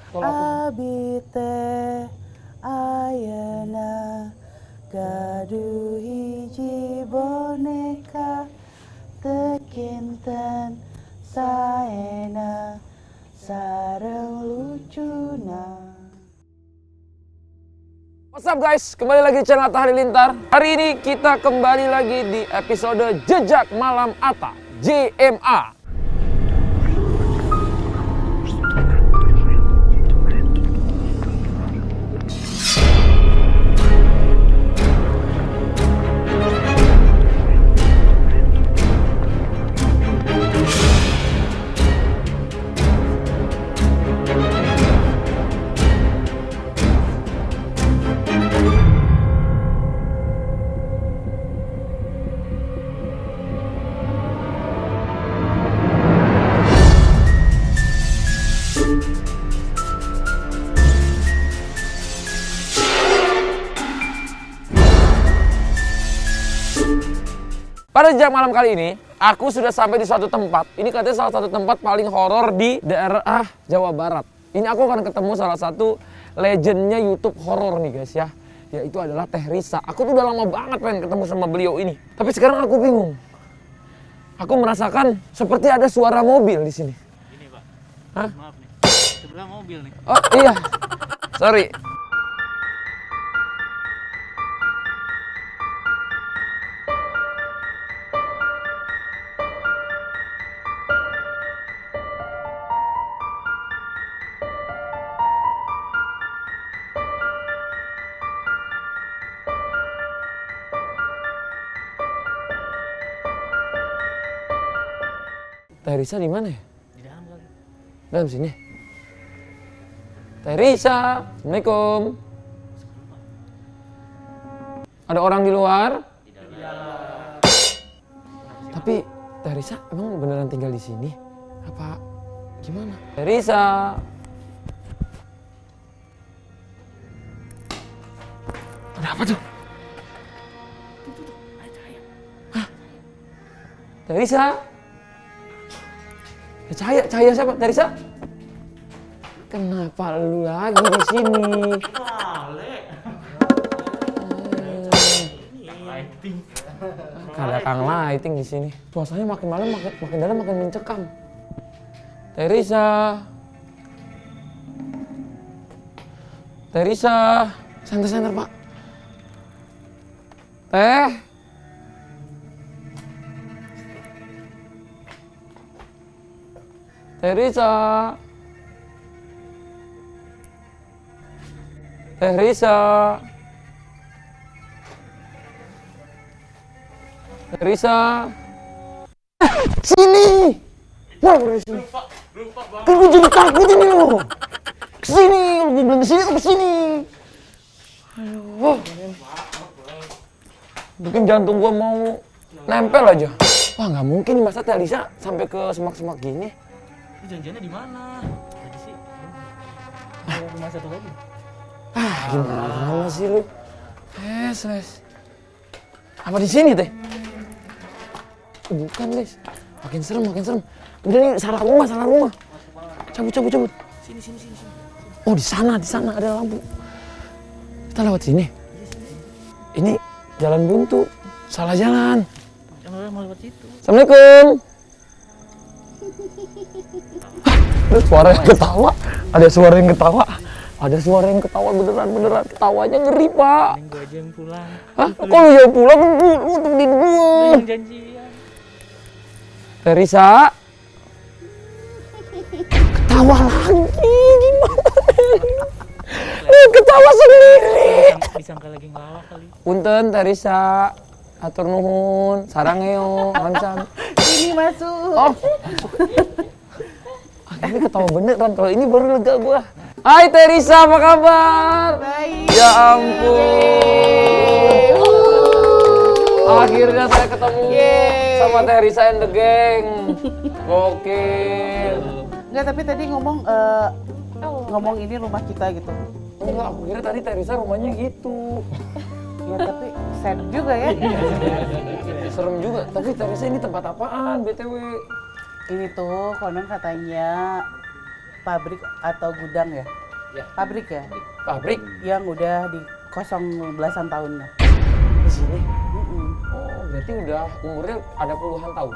Abi teh ayeuna gaduh hiji boneka tekinten saena sareng lucuna. What's up guys, kembali lagi di channel Atta Halilintar. Hari ini kita kembali lagi di episode Jejak Malam Atta, JMA. Pada jam malam kali ini, aku sudah sampai di suatu tempat. Ini katanya salah satu tempat paling horor di daerah Jawa Barat. Ini aku akan ketemu salah satu legendnya YouTube horor nih guys ya. Yaitu adalah Teh Risa. Aku tuh udah lama banget pengen ketemu sama beliau ini. Tapi sekarang aku bingung. Aku merasakan seperti ada suara mobil di sini. Ini Pak, Hah? maaf nih, sebelah mobil nih. Oh iya, sorry. Teh Risa di mana ya? Di dalam kali. Dalam sini. Teh Risa, Assalamualaikum. Ada orang di luar? Tapi Teh Risa emang beneran tinggal di sini? Apa gimana? Teh Risa. Ada apa tuh? Hah? Teh Risa? Cahaya siapa? Teh Risa? Kenapa lu lagi di sini? Lighting. Ada Kang Lighting di sini. Suasananya makin malam makin dalam makin mencekam. Teh Risa. Teh Risa, santai-santai Pak. Teh. Teh Risa. Teh Risa. Teh Risa. Sini. Wah, sini. Lupa Bang. Kan gue jadi takut ini loh. Kesini, gue bilang kesini ke sini. Aduh. Bikin jantung gue mau nempel aja. Wah, nggak mungkin masa Teh Risa sampai ke semak-semak gini. Ini janjiannya di mana? Tadi sih. Ada rumah satu lagi. Gimana sih lu? Les. Apa di sini Teh? Bukan Les. Makin serem. Udah nih salah rumah. Cabut. Sini. Oh di sana ada lampu. Kita lewat sini. Ini jalan buntu. Salah jalan. Yang orang mau lewat situ. Assalamualaikum. Ada suara yang ketawa. Ada suara yang ketawa beneran. Ketawanya ngeri Pak. Mending gua aja yang pulang. Hah? Kok lu yang pulang? Lu temenin Lu gue. yang janjian. Teh Risa. Ketawa lagi gimana? Lu ketawa sendiri. Disangka lagi ngelawak kali. Punten Teh Risa. Atur nuhun, sarangeo, rancang. Ini masuk. Oh. Ini ketawa beneran, kalau ini baru lega gua. Hai Teh Risa, apa kabar? Baik. Ya ampun. Akhirnya saya ketemu sama Teh Risa and the gang. Gokil. Enggak, tapi tadi ngomong ini rumah kita gitu. Enggak, aku kira tadi Teh Risa rumahnya gitu. Ya tapi sad juga ya. Serem juga, tapi Teh Risa ini tempat apaan BTW? Ini tuh konon katanya pabrik atau gudang ya? Ya. Pabrik ya? Pabrik Yang udah di kosong belasan tahunnya. di sini. Mm-mm. Oh, berarti udah umurnya ada puluhan tahun.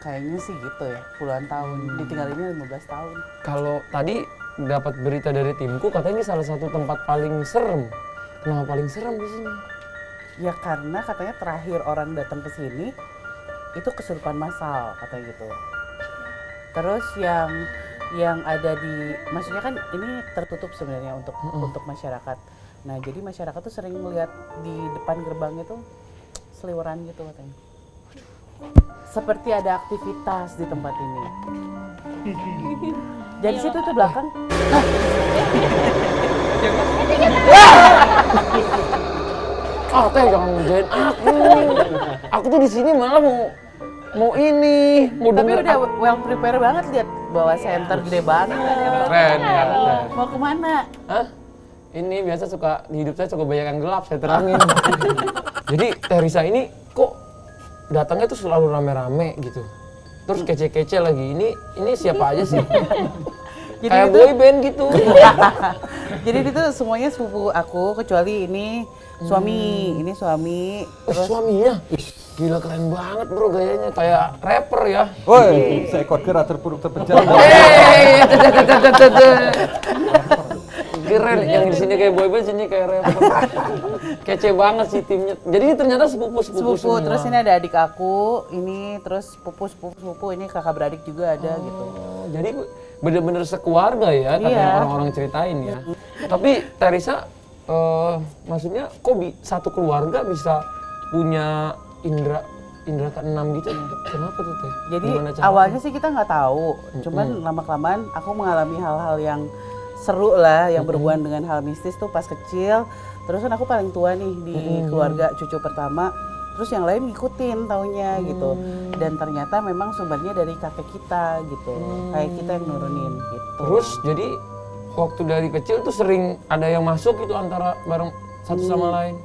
Kayaknya sih gitu ya, puluhan tahun. Ditinggalinnya 15 tahun. Kalau tadi dapat berita dari timku katanya ini salah satu tempat paling serem. Kenapa paling serem di sini? Ya karena katanya terakhir orang datang ke sini itu kesurupan massal katanya gitu. Terus yang ada di, maksudnya kan ini tertutup sebenarnya untuk masyarakat. Nah jadi masyarakat tuh sering melihat di depan gerbang itu seliweran gitu katanya. Seperti ada aktivitas di tempat ini. Jadi situ tuh belakang. Ah, teh jangan ngerjain aku. Aku tuh di sini malah mau ini, mau Tapi denger. udah well prepare banget, lihat bawa center gede banget. Keren ya. Keren. Mau kemana? Hah? Ini biasa suka di hidup saya suka banyak yang gelap, saya terangin. Jadi Teresa ini kok datangnya tuh selalu rame-rame gitu. Terus kece-kece lagi. Ini siapa aja sih? Jadi Kayak itu- boy band gitu. Jadi itu semuanya sepupu aku kecuali ini suami, ini suami. Terus suaminya, ih, gila keren banget bro gayanya kayak rapper ya. Woi, seekor kera terpuruk terpenjara. Hey, keren yang di sini kayak boyband, sini kayak rapper. Kece banget sih timnya. Jadi ini ternyata sepupu Sepupu, semua. terus ini ada adik aku, ini terus sepupu, ini kakak beradik juga ada gitu. Oh, jadi bener-bener sekeluarga ya katanya Iya. orang-orang ceritain ya. Tapi Teresa, maksudnya kok satu keluarga bisa punya indra keenam gitu? Kenapa tuh Teh? Jadi Gimana caranya? awalnya sih kita nggak tahu, cuman lama-kelamaan aku mengalami hal-hal yang seru lah, yang berhubungan dengan hal mistis tuh pas kecil. Terus kan aku paling tua nih di keluarga, cucu pertama. Terus yang lain ngikutin taunya gitu. Dan ternyata memang sumbernya dari kakek kita gitu. Kayak kita yang nurunin gitu. Terus jadi waktu dari kecil tuh sering ada yang masuk gitu antara bareng satu sama lain.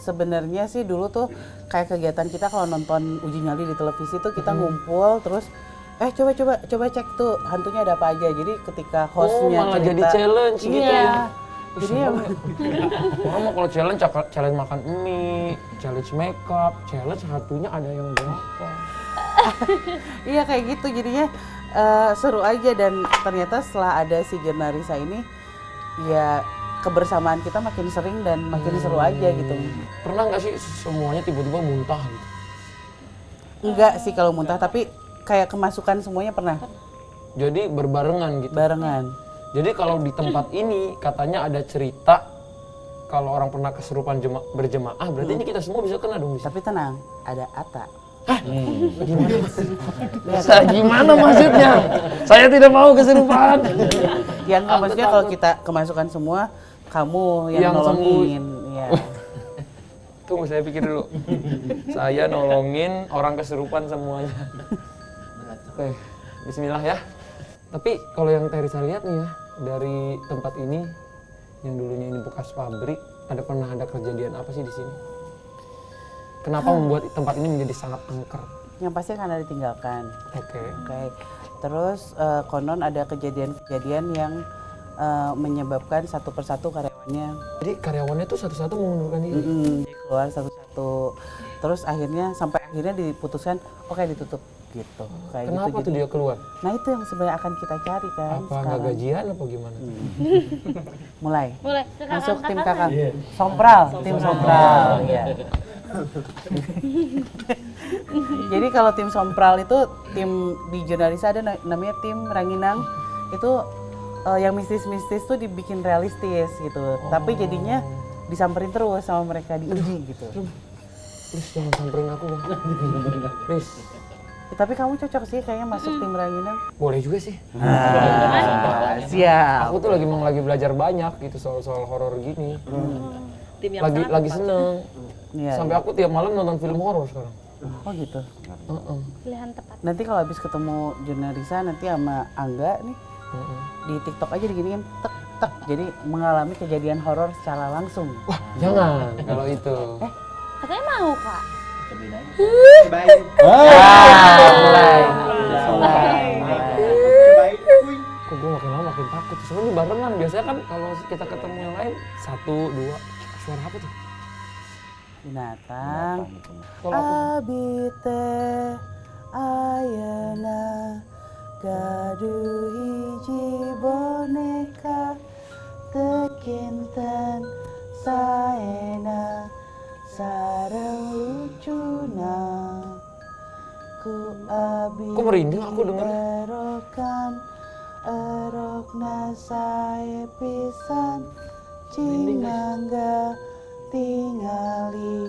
Sebenarnya sih dulu tuh kayak kegiatan kita kalau nonton uji nyali di televisi tuh kita ngumpul terus coba cek tuh hantunya ada apa aja. Jadi ketika hostnya malah cerita, jadi challenge gitu iya. ya. Jadi ya, Orang mau kalau challenge makan mie, challenge makeup, challenge satunya ada yang berapa? iya kayak gitu jadinya seru aja. Dan ternyata setelah ada si Genarisa ini ya kebersamaan kita makin sering dan makin seru aja gitu. Pernah nggak sih semuanya tiba-tiba muntah gitu? Enggak sih kalau muntah, tapi kayak kemasukan semuanya pernah Jadi berbarengan gitu. barengan. Jadi kalau di tempat ini katanya ada cerita kalau orang pernah kesurupan berjemaah, berarti ini kita semua bisa kena dong. Tapi tenang, ada Ata. Gimana maksudnya? Saya tidak mau kesurupan. Yang nggak, maksudnya kalau kita kemasukan semua, kamu yang Yang nolongin. Ya. Tunggu saya pikir dulu. Saya nolongin orang kesurupan semuanya. Oke, bismillah ya. Tapi kalau yang Teresa lihat nih ya, dari tempat ini yang dulunya ini bekas pabrik, pernah ada kejadian apa sih di sini? Kenapa membuat tempat ini menjadi sangat angker? Yang pasti karena ditinggalkan. Oke. Oke. Terus konon ada kejadian-kejadian yang menyebabkan satu persatu karyawannya Jadi karyawannya tuh satu-satu mengundurkan diri. keluar satu-satu. Terus sampai akhirnya diputuskan oke ditutup gitu. Kayak Kenapa gitu. tuh dia keluar? Nah itu yang sebenarnya akan kita cari kan Apa nggak sekarang. gajian apa gimana? Mulai. Mulai Masuk tim kakak. Sompral, tim Sompral. Iya. Jadi kalau tim Sompral itu tim di Jurnalisa ada namanya tim Ranginang. Itu yang mistis-mistis tuh dibikin realistis gitu. Tapi jadinya disamperin terus sama mereka, diuji gitu. Please jangan samperin aku bang. Please. Ya, tapi kamu cocok sih kayaknya masuk tim Ranginang. Boleh juga sih. Siap. Aku tuh lagi belajar banyak gitu soal horor gini. tim yang Lagi seneng. Iya. Sampai aku tiap malam nonton film horor sekarang. Oh gitu. pilihan tepat. Nanti kalau habis ketemu Jurnalisa nanti sama Angga nih di TikTok aja diginiin tek tek. Jadi mengalami kejadian horor secara langsung. Wah jangan kalau itu. Katanya mau kak. Mulai. Kok gue makin lama makin takut. Soalnya ini barengan, biasanya kan kalau kita ketemu yang lain 1, 2, suara apa tuh? Binatang. Kalau aku Abite ayana gaduh hiji boneka tekinten saena sareng lucuna ku abi Kok merinding aku dengernya? erokan erokna sae pisan cimangga tingali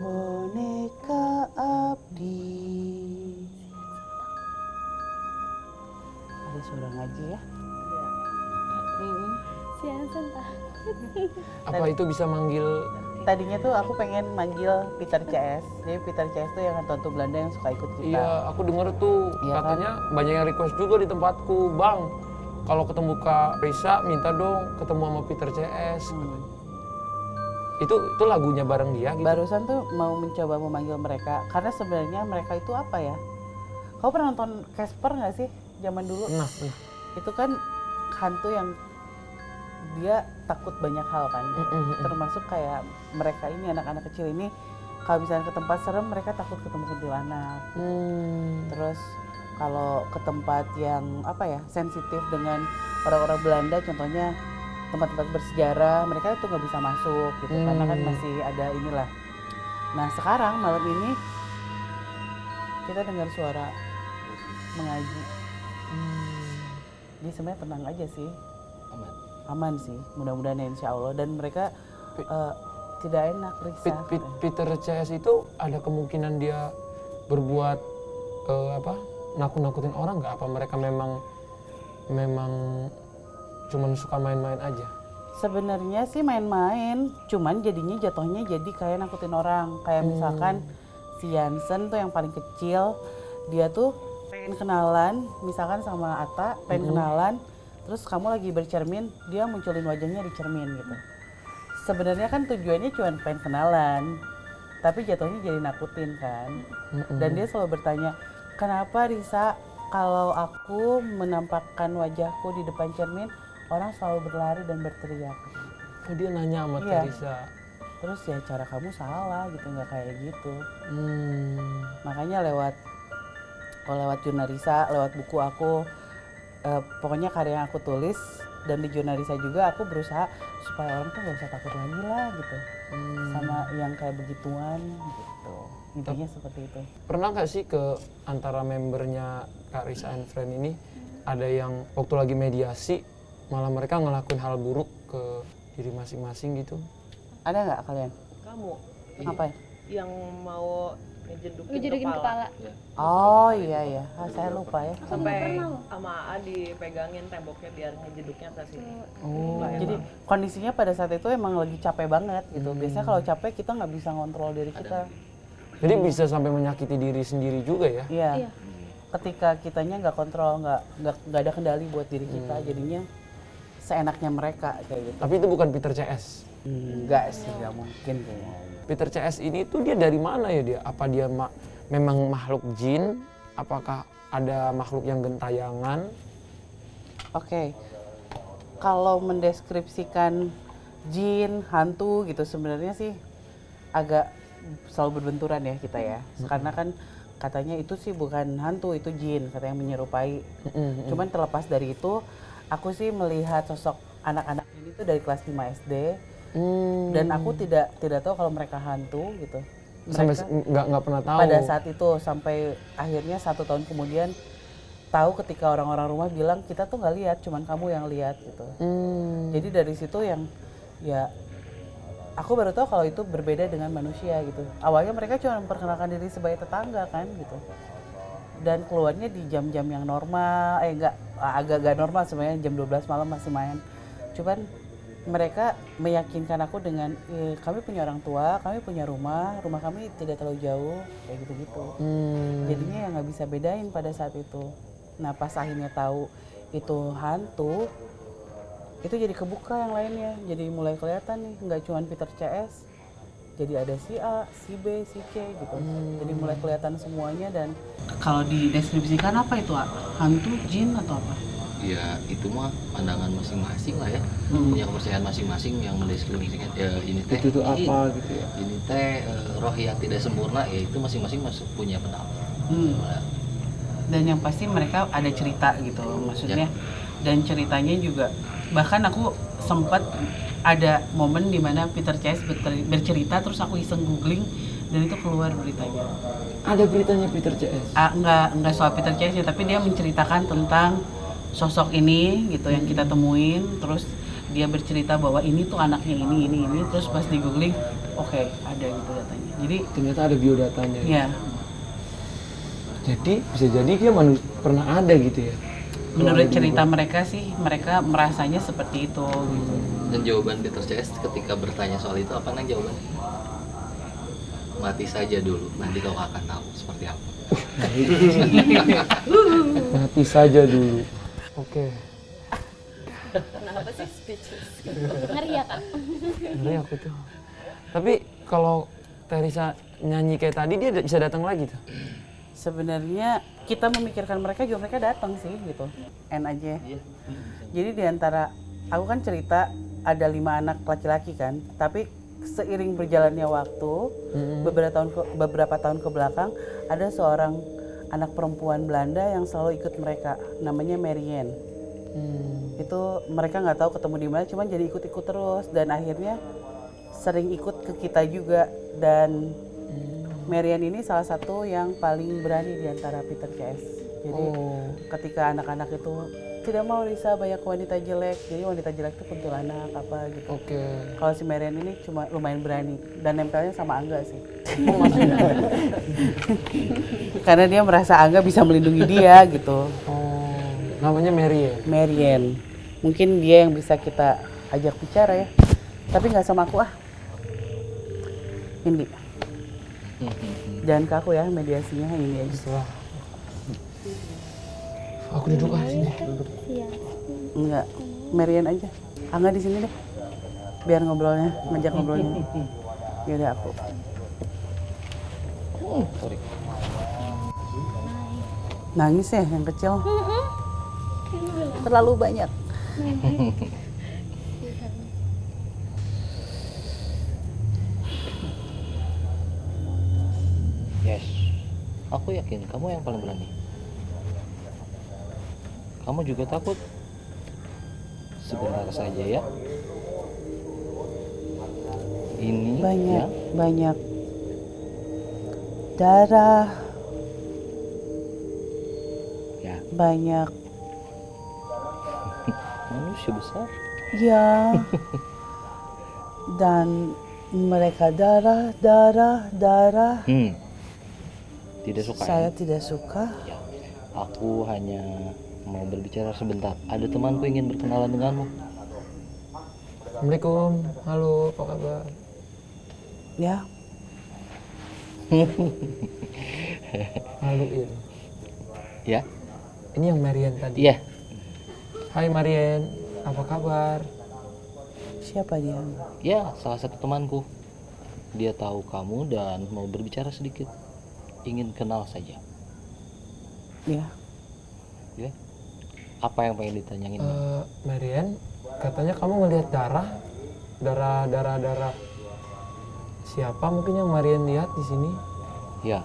boneka abdi. Ada suara ngaji ya? Si Hansen takut. apa itu bisa manggil? Tadinya tuh aku pengen manggil Peter CS. Jadi Peter CS tuh yang hantu Belanda yang suka ikut kita. Iya, aku denger tuh Iya kan? katanya banyak yang request juga di tempatku, Bang. Kalau ketemu Kak Risa, minta dong ketemu sama Peter CS. Itu lagunya bareng dia gitu. Barusan tuh mau mencoba memanggil mereka karena sebenarnya mereka itu apa ya? Kau pernah nonton Casper nggak sih zaman dulu? Nah. Itu kan hantu yang dia takut banyak hal kan. Termasuk kayak mereka ini anak-anak kecil ini kalau misalnya ke tempat serem mereka takut ketemu kuntilanak. Terus kalau ke tempat yang apa ya sensitif dengan orang-orang Belanda, contohnya tempat-tempat bersejarah, mereka tuh nggak bisa masuk gitu karena kan masih ada inilah. Nah sekarang malam ini kita dengar suara mengaji. Jadi sebenarnya tenang aja sih, aman sih, mudah-mudahan ya insya Allah. Dan mereka tidak enak risah. Peter CS itu ada kemungkinan dia berbuat nakut-nakutin orang nggak? Apa mereka memang cuman suka main-main aja? Sebenarnya sih main-main, cuman jadinya jatuhnya jadi kayak nakutin orang. Kayak misalkan si Jansen tuh yang paling kecil, dia tuh pengen kenalan, misalkan sama Atta, pengen kenalan, terus kamu lagi bercermin, dia munculin wajahnya di cermin gitu. Sebenarnya kan tujuannya cuma pengen kenalan, tapi jatuhnya jadi nakutin kan. Dan dia selalu bertanya, kenapa Risa kalau aku menampakkan wajahku di depan cermin, orang selalu berlari dan berteriak. Oh dia nanya sama Iya. Teresa. Terus ya cara kamu salah gitu, nggak kayak gitu. Makanya lewat jurnal Risa, lewat buku aku, pokoknya karya yang aku tulis dan di jurnal Risa juga aku berusaha supaya orang tuh nggak usah takut lagi lah gitu, sama yang kayak begituan gitu. Intinya seperti itu. Pernah nggak sih ke antara membernya Kak Risa and Friend ini ada yang waktu lagi mediasi malah mereka ngelakuin hal buruk ke diri masing-masing gitu? Ada nggak kalian? Kamu Ngapain? yang mau ngejedukin Ngejedukin kepala. Oh iya, saya lupa ya. sampai sama A dipegangin temboknya biar ngejeduknya ke sini. Jadi kondisinya pada saat itu emang lagi capek banget gitu. Biasanya kalau capek kita nggak bisa ngontrol diri kita. Jadi bisa sampai menyakiti diri sendiri juga ya? Iya. Ketika kitanya nggak kontrol, nggak ada kendali buat diri kita, jadinya seenaknya mereka kayak gitu. Tapi itu bukan Peter CS. Enggak sih, nggak mungkin kayaknya. Peter CS ini tuh dia dari mana ya dia? Apa dia memang makhluk jin? Apakah ada makhluk yang gentayangan? Oke. Kalau mendeskripsikan jin, hantu gitu sebenarnya sih agak selalu berbenturan ya kita ya. Karena kan katanya itu sih bukan hantu, itu jin, katanya menyerupai. Cuman terlepas dari itu, aku sih melihat sosok anak-anak ini tuh dari kelas 5 SD. Dan aku tidak tahu kalau mereka hantu gitu. Sampai Mereka nggak pernah tahu. pada saat itu sampai akhirnya 1 tahun kemudian tahu ketika orang-orang rumah bilang kita tuh nggak lihat, cuman kamu yang lihat gitu. Jadi dari situ yang ya aku baru tahu kalau itu berbeda dengan manusia gitu. Awalnya mereka cuma memperkenalkan diri sebagai tetangga kan gitu. Dan keluarnya di jam-jam yang normal, agak gak normal sebenarnya, jam 12 malam masih main. Cuman mereka meyakinkan aku dengan kami punya orang tua, kami punya rumah kami tidak terlalu jauh, kayak gitu-gitu. Jadinya ya nggak bisa bedain pada saat itu. Nah pas akhirnya tahu itu hantu, itu jadi kebuka yang lainnya, jadi mulai kelihatan nih, nggak cuma Peter CS, jadi ada si A, si B, si C gitu. Jadi mulai kelihatan semuanya. Dan kalau dideskripsikan apa itu, hantu, jin atau apa? Ya itu mah pandangan masing-masing lah ya, punya kepercayaan masing-masing yang mendeskripsikan ini teh Itu tuh apa gitu ya? ini teh roh yang tidak sempurna, ya itu masing-masing punya pendapat. Dan yang pasti mereka ada cerita gitu maksudnya, dan ceritanya juga bahkan aku sempat ada momen dimana Peter Chase bercerita, terus aku iseng googling dan itu keluar beritanya. Ada beritanya Peter CS. Enggak soal Peter Chase ya, tapi dia menceritakan tentang sosok ini gitu yang kita temuin, terus dia bercerita bahwa ini tuh anaknya ini, terus pas di googling oke, ada gitu datanya. Jadi Ternyata ada biodatanya. ya Jadi bisa jadi dia pernah ada gitu ya. menurut cerita mereka sih, mereka merasanya seperti itu gitu. Dan jawaban Peter CS ketika bertanya soal itu apa nang jawabannya? Mati saja dulu, nanti kau akan tahu seperti apa. Mati saja dulu. Oke. Kenapa sih speechless? Ngeri ya, Kak? Ngeri aku tuh. Tapi kalau Teresa nyanyi kayak tadi dia bisa datang lagi tuh. Sebenarnya kita memikirkan mereka juga, mereka datang sih gitu. Aja. Jadi di antara aku kan cerita ada 5 anak laki-laki kan, tapi seiring berjalannya waktu beberapa tahun ke belakang ada seorang anak perempuan Belanda yang selalu ikut mereka, namanya Marianne. Itu mereka nggak tahu ketemu di mana, cuman jadi ikut-ikut terus dan akhirnya sering ikut ke kita juga. Dan Marianne ini salah satu yang paling berani di antara Peter CS. Jadi ketika anak-anak itu tidak mau Risa banyak wanita jelek, jadi wanita jelek itu kuntilanak apa gitu. Oke. Kalau si Marianne ini cuma lumayan berani dan nempelnya sama Angga sih. Karena dia merasa Angga bisa melindungi dia gitu. Namanya Mary ya? Marianne. Mungkin dia yang bisa kita ajak bicara ya. Tapi nggak sama aku ah. Ini. Jangan ke aku ya, mediasinya ini aja. Setelah. Aku duduk sini. Iya. Enggak, Marianne aja. Angga di sini deh. Biar ngobrolnya, ngajak ngobrolnya. Yaudah aku. Sorry. Nangis ya yang kecil. Terlalu banyak. Yes, aku yakin kamu yang paling berani. Kamu juga takut? Sebentar saja ya. Ini ya. Banyak darah, Ya, banyak manusia besar. ya. Dan mereka darah. Tidak suka. Saya Ya? tidak suka. Ya, aku hanya mau berbicara sebentar. Ada temanku ingin berkenalan denganmu. Assalamualaikum. Halo, apa kabar? Ya, Halo, Il. Ya, Ini yang Marian tadi. iya. Hai Marian, apa kabar? siapa dia? Ya, salah satu temanku. Dia tahu kamu dan mau berbicara sedikit. Ingin kenal saja. Ya, Ya. Apa yang pengen ditanyain? Marian, katanya kamu ngelihat darah. Siapa mungkin yang Marian lihat di sini? Ya,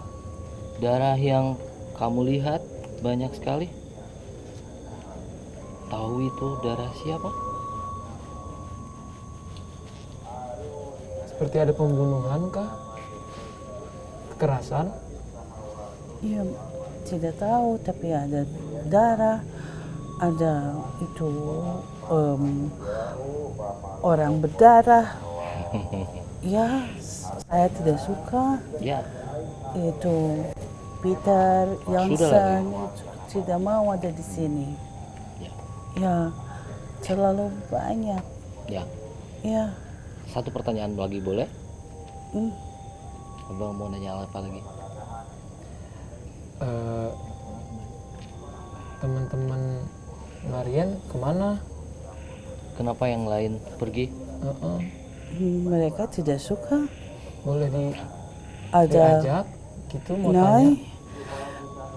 darah yang kamu lihat banyak sekali. Tahu itu darah siapa? Seperti ada pembunuhan kah? Kekerasan? iya, tidak tahu, tapi ada darah, ada itu orang berdarah. Ya, saya tidak suka. Ya, Itu Peter Johnson lagi. itu tidak mau ada di sini. ya, Ya, terlalu banyak. ya. Ya, Satu pertanyaan lagi boleh? hmm, Abang mau nanya apa lagi? Teman-teman Marian kemana? Kenapa yang lain pergi? mereka tidak suka. Boleh Ada diajak? Gitu mau tanya? Nay,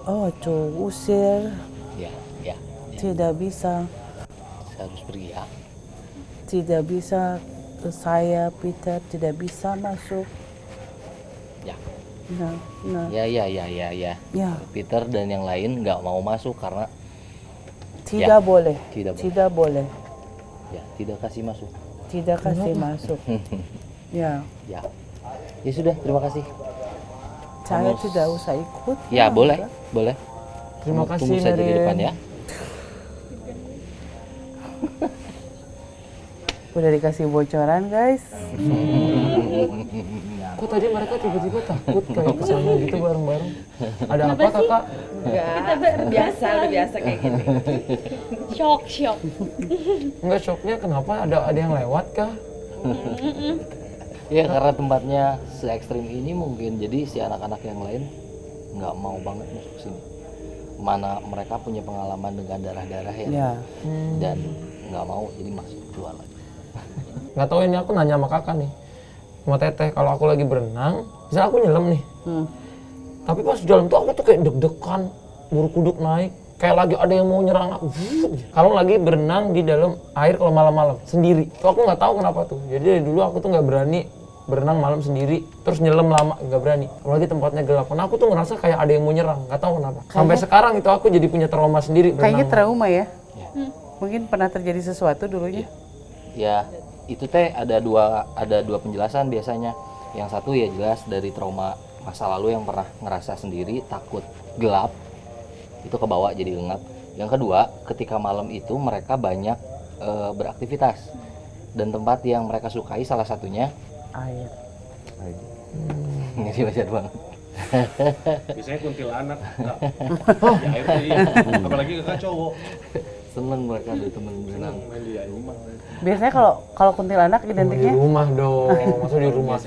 oh itu usir. Ya, ya, ya. Tidak bisa. Saya harus pergi ya. Tidak bisa. Saya Peter tidak bisa masuk. Ya. Nah. Ya. Ya. Peter dan yang lain nggak mau masuk karena Tidak Ya. boleh. Tidak boleh. Tidak boleh. ya tidak kasih masuk. Tidak kasih masuk. Ya. Ya. Ya sudah, terima kasih. Saya Kamu- tidak usah ikut. Ya, boleh, boleh. Terima Kamu kasih, tunggu saja di Merin. depan ya. Udah dikasih bocoran, guys. Kok tadi mereka tiba-tiba takut kayak kesana gitu bareng-bareng? Ada apa kakak? Enggak, biasa, udah biasa kayak gini. Shock. Enggak, shocknya kenapa? Ada yang lewat kah? Ya karena tempatnya se ekstrim ini mungkin jadi si anak-anak yang lain nggak mau banget masuk sini. Mana mereka punya pengalaman dengan darah-darah ya, Ya. dan nggak mau jadi masuk keluar lagi. Nggak tahu, ini aku nanya sama kakak nih, sama teteh, kalau aku lagi berenang, misalnya aku nyelam nih, tapi pas di dalam tuh aku tuh kayak deg-degan, buru kuduk naik, kayak lagi ada yang mau nyerang aku. Kalau lagi berenang di dalam air kalau malam-malam sendiri, tuh aku nggak tahu kenapa tuh. Jadi dari dulu aku tuh nggak berani berenang malam sendiri, terus nyelam lama nggak berani. Apalagi tempatnya gelap. Karena aku tuh ngerasa kayak ada yang mau nyerang, nggak tahu kenapa. Sampai sekarang itu aku jadi punya trauma sendiri Kayaknya berenang. trauma ya. Mungkin pernah terjadi sesuatu dulunya. Ya itu teh ada dua penjelasan biasanya. Yang satu ya jelas dari trauma masa lalu yang pernah ngerasa sendiri takut gelap, itu kebawa jadi ingat. Yang kedua, ketika malam itu mereka banyak beraktivitas, dan tempat yang mereka sukai salah satunya Air. jadi wajar banget. Biasanya kuntilanak enggak. Ya air tuh iya. Apalagi kakak cowok. Seneng mereka ada temen berenang. Main di rumah. Biasanya kalau kuntilanak Di identiknya rumah dong, masa di rumah.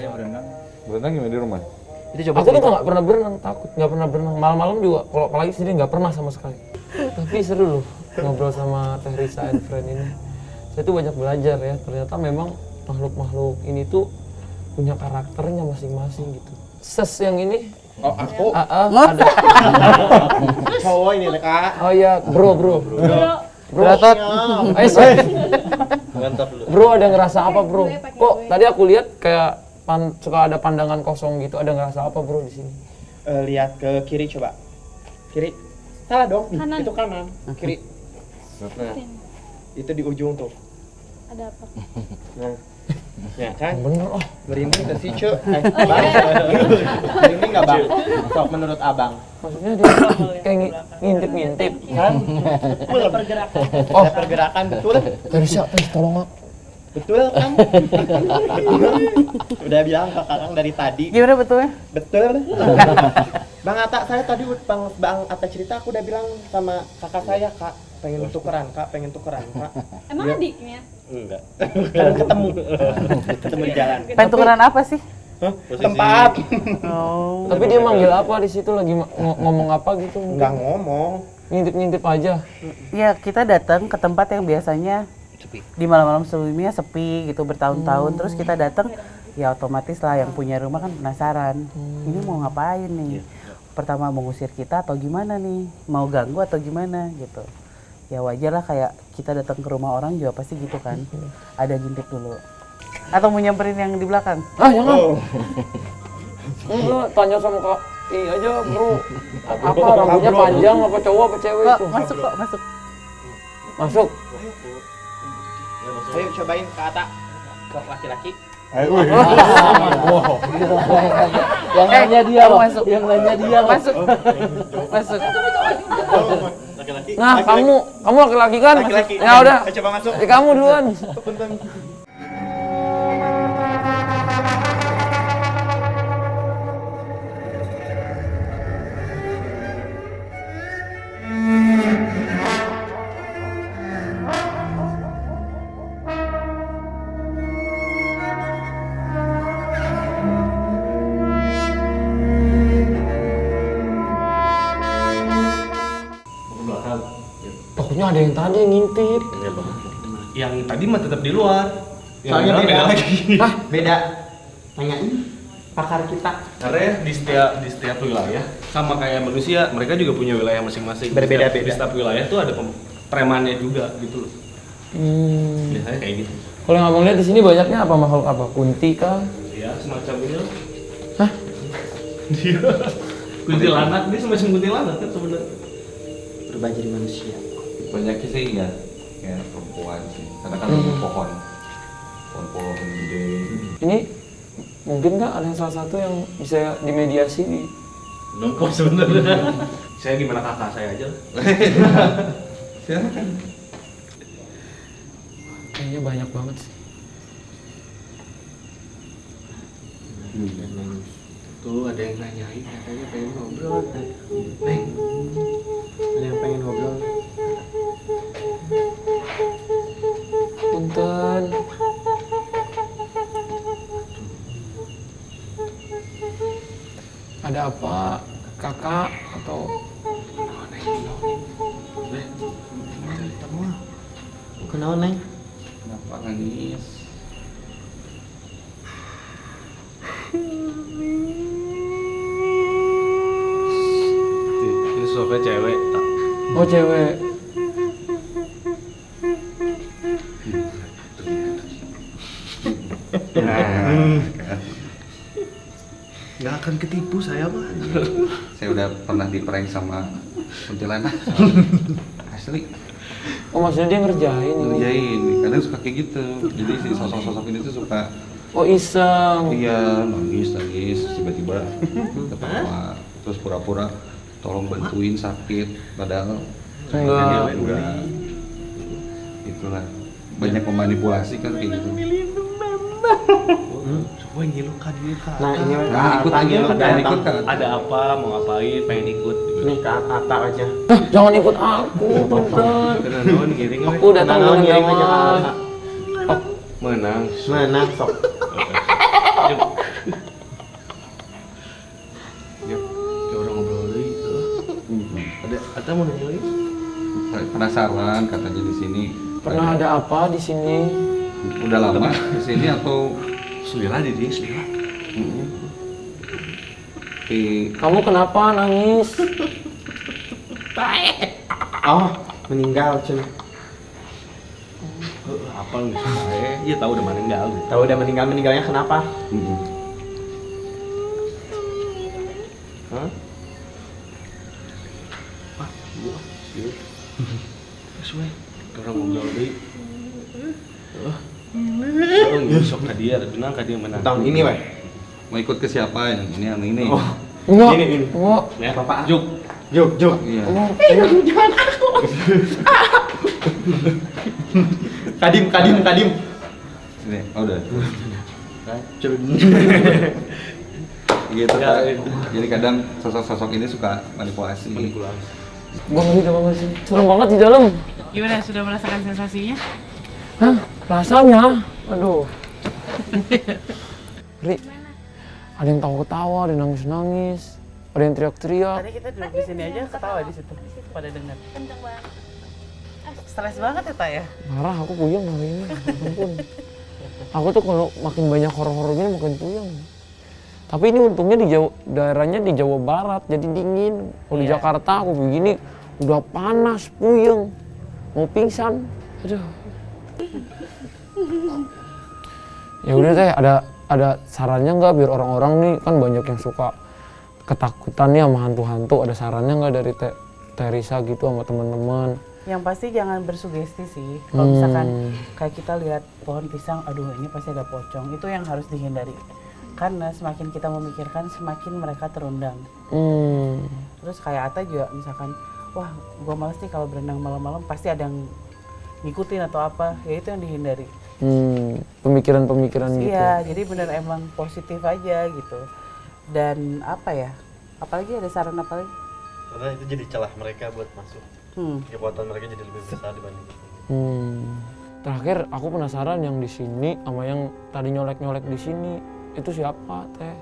Berenang gimana di rumah? Itu coba Aku tuh cerita. nggak pernah berenang, takut nggak pernah berenang. Malam-malam juga, kalau apalagi sendiri nggak pernah sama sekali. Tapi seru loh ngobrol sama Teh Risa and friend ini. Saya tuh banyak belajar ya. Ternyata memang makhluk-makhluk ini tuh punya karakternya masing-masing gitu. Ses yang ini, Oh, aku ada. cowok ini kak. Oh iya, bro. Bro. Mantap lu. Bro, ada ngerasa apa bro? Kok tadi aku lihat kayak suka ada pandangan kosong gitu. Ada ngerasa apa bro di sini? Lihat ke kiri coba. Kiri. Salah dong. Kanan. Itu kanan. Kiri. Nah, itu di ujung tuh. Ada apa? Nah. Ya kan? Bener, oh. Merinding ke si Ce. Bang. Merinding nggak bang? Sok menurut abang. Maksudnya dia kayak ngintip-ngintip. Kan? Ada pergerakan. Ada pergerakan betul. Teh Risa, tolong aku. Betul kan? Udah bilang ke kakak dari tadi. gimana betulnya? Betul. Bang Atta, saya tadi Bang Atta cerita aku udah bilang sama kakak saya, Kak, pengen tukeran, Kak. Emang Dia- adiknya? Enggak. Kan ketemu. Ketemu di jalan. Pengen tukeran apa sih? Hah? Tempat. Oh. Tapi dia manggil apa di situ lagi ngomong apa gitu? Enggak ngomong. Ngintip-ngintip aja. Ya kita datang ke tempat yang biasanya Sepi. di malam-malam sebelumnya sepi gitu bertahun-tahun. Terus kita datang, ya otomatis lah yang punya rumah kan penasaran. Ini mau ngapain nih? Pertama mau ngusir kita atau gimana nih? Mau ganggu atau gimana gitu? Ya wajar lah kayak kita datang ke rumah orang juga pasti gitu kan. Ada ngintip dulu. Atau mau nyamperin yang di belakang? Ah, jangan. Lu tanya sama Kak I aja, bro. Apa rambutnya panjang, apa cowok, apa cewek Kok itu? masuk kok masuk. Masuk. Ayo cobain ke Atta. Ke laki-laki. Yang nanya dia loh. masuk. Yang nanya dia loh. Masuk. Masuk. Nah, kamu laki-laki kan? Laki-laki. Ya udah. Ayo coba masuk. Kamu duluan. Punten. Takutnya ada yang tadi yang ngintip. Yang tadi mah tetap di luar. Yang Soalnya dalam beda lagi. Hah? Beda. Tanyain pakar kita. Karena di setiap wilayah sama kayak manusia, mereka juga punya wilayah masing-masing. Berbeda-beda. Di setiap wilayah tuh ada premannya juga gitu loh. Biasanya kayak gitu. Kalau yang abang lihat di sini banyaknya apa makhluk apa? Kunti kah? Ya semacam ini loh. Hah? Dia kuntilanak, dia semacam kuntilanak kan sebenarnya. Berubah jadi manusia. Banyaknya sih ya kayak perempuan sih. Karena kan pohon-pohon gede. Ini mungkin nggak ada yang salah satu yang bisa dimediasi di Nongkrong sebenarnya. Saya gimana kakak saya aja lah. Silakan. kayaknya banyak banget sih. Tuh ada yang nanyain katanya pengen ngobrol. Neng, ada yang pengen ngobrol. Punten. Ada apa kakak atau Kenapa Neng? Kenapa nangis? Ini suapnya cewek. oh cewek? Nggak akan ketipu saya mah. Saya udah pernah di-prank sama kuntilanak. Asli. Oh maksudnya dia ngerjain ini? Ngerjain, kadang suka kayak gitu. Jadi si sosok-sosok ini tuh suka Oh iseng. iya nangis tiba-tiba ketawa terus pura-pura tolong bantuin sakit padahal enggak. Itulah banyak memanipulasi kan kayak gitu. Semua ngilukan dia kak. Nah ini Nah, ikut aja, ikut kan. Ada apa, mau ngapain, pengen ikut. Nih ke Ata aja. Jangan ikut aku, punten. Kenaon giring we. Aku datang Kenaon, dengan giring aja ke damai. Ata. Menang. Menang sok. Yuk, kayak orang ngobrol deui gitu. Ada mau nanya lagi? Penasaran katanya di sini. Pernah ada apa di sini? Udah lama di sini atau Selira di dia, selira. Kamu kenapa nangis? Oh, meninggal Cun. Apa lu suka? Iya tahu udah meninggal. Tahu udah meninggalnya kenapa? Hah? Ah, gua sih. Sesuai. Orang ngobrol deui. Oh, nyusok ka dia, benang ka dia menang. Tahun ini weh. mau ikut ke siapa yang ini? Oh, Enggak. ini. Enggak. Ya, Bapak. Juk. Juk. Iya. Enggak. Kadim. Ini, oh udah. Cun. Gitu Ya, Kak. itu. Jadi kadang sosok-sosok ini suka manipulasi. Bang Ri, Bang Ri. Serem banget di dalam. Gimana, sudah merasakan sensasinya? Hah? Rasanya? Aduh. Ri, ada yang tawa-ketawa, ada yang nangis-nangis, ada yang teriak-teriak. Tadi kita duduk di sini aja ketawa di situ pada dengar. Kenceng banget. Stres banget ya Tak ya? Marah, aku puyeng hari ini. Ampun. Aku tuh kalau makin banyak horor-horor gini makin puyeng. Tapi ini untungnya di daerahnya di Jawa Barat, jadi dingin. Kalau di Iya. Jakarta aku begini udah panas, puyeng, mau pingsan. Aduh. Ya udah teh, ada sarannya nggak biar orang-orang nih kan banyak yang suka ketakutan nih sama hantu-hantu. Ada sarannya nggak dari Teh Risa gitu sama teman-teman? Yang pasti jangan bersugesti sih. Kalau misalkan kayak kita lihat pohon pisang, aduh ini pasti ada pocong. Itu yang harus dihindari. Karena semakin kita memikirkan, semakin mereka terundang. Terus kayak Ata juga misalkan, wah gua males nih kalau berenang malam-malam pasti ada yang ngikutin atau apa. Ya itu yang dihindari. Pemikiran-pemikiran gitu. Iya, jadi bener emang positif aja gitu. Dan apa ya? Apalagi ada saran apa lagi? Karena itu jadi celah mereka buat masuk. Kekuatan mereka jadi lebih besar dibanding itu. Terakhir aku penasaran yang di sini sama yang tadi nyolek-nyolek di sini itu siapa Teh?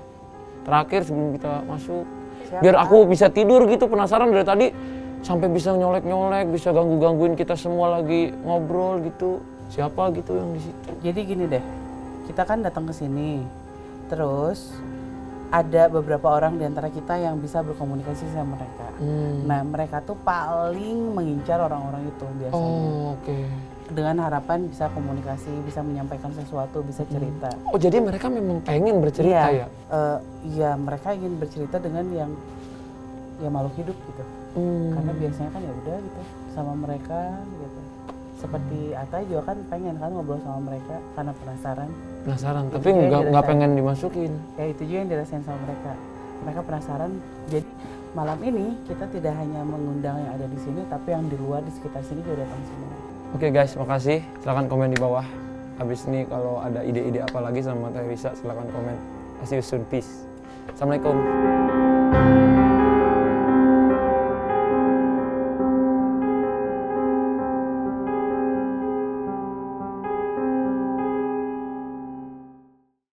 Terakhir sebelum kita masuk. Siapa? Biar aku bisa tidur gitu, penasaran dari tadi sampai bisa nyolek-nyolek, bisa ganggu-gangguin kita semua lagi ngobrol gitu. Siapa gitu yang di situ? Jadi gini deh, kita kan datang ke sini, terus ada beberapa orang di antara kita yang bisa berkomunikasi sama mereka. Nah, mereka tuh paling mengincar orang-orang itu biasanya. Oh, oke. Dengan harapan bisa komunikasi, bisa menyampaikan sesuatu, bisa cerita. Oh, jadi mereka memang pengen bercerita ya? Iya, mereka ingin bercerita dengan yang makhluk hidup gitu. Karena biasanya kan ya udah gitu sama mereka gitu. Seperti Ata juga kan pengen kan ngobrol sama mereka karena penasaran. Penasaran, Itu tapi juga yang nggak dirasain. pengen dimasukin. Ya itu juga yang dirasain sama mereka. Mereka penasaran. Jadi malam ini kita tidak hanya mengundang yang ada di sini, tapi yang di luar di sekitar sini juga datang semua. Oke guys, makasih. Silahkan komen di bawah. Habis ini kalau ada ide-ide apa lagi sama Teh Risa, silahkan komen. See you soon, peace. Assalamualaikum.